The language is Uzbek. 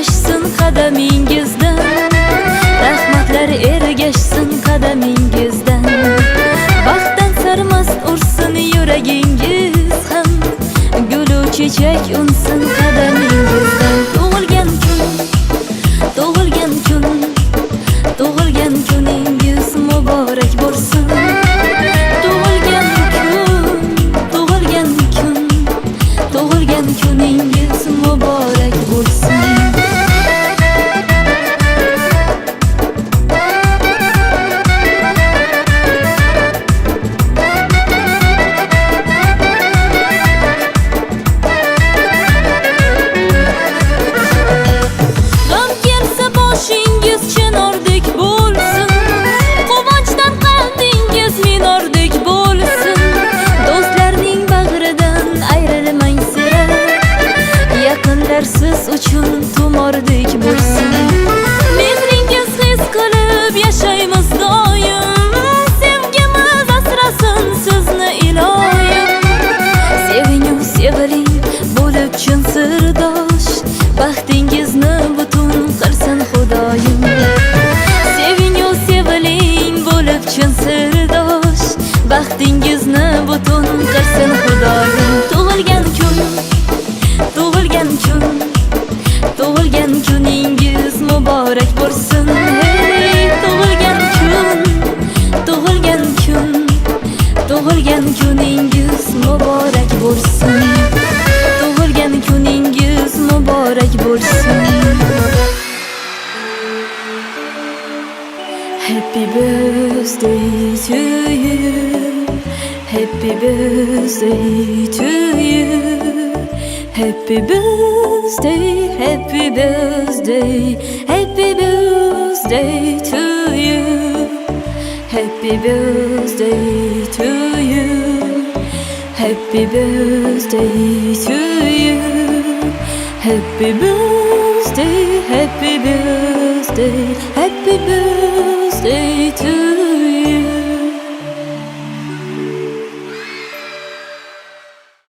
ergashsin qadamingizdan, rahmatlar ergashsin qadamingizdan. Baxtdan sarmast ursin yuragingiz ham, gulu chechak unsin qadamingizdan. Tug'ilgan kun, tug'ilgan kuningiz muborak bo'lsin. Tug'ilgan kuningiz muborak bo'lsin. Siz uchun tumordek bo'lsin. Mehringiz his qilib yashaymiz doim, sevgimiz asrasin sizni iloyim. Sevingu seviling bo'lib chin sirdosh, baxtingizni butun qilsin Xudoyim. Sevingu seviling bo'lib chin sirdosh, baxtingizni butun qilsin Xudoyim. Tug'ilgan kuningiz muborak bo'lsin. Hey, tug'ilgan kuningiz muborak bo'lsin. Tug'ilgan kuningiz muborak bo'lsin. Happy birthday to you. Happy birthday to you. Happy birthday, happy birthday, happy birthday to you. Happy birthday to you. Happy birthday to you. Happy birthday, happy birthday, happy birthday to you.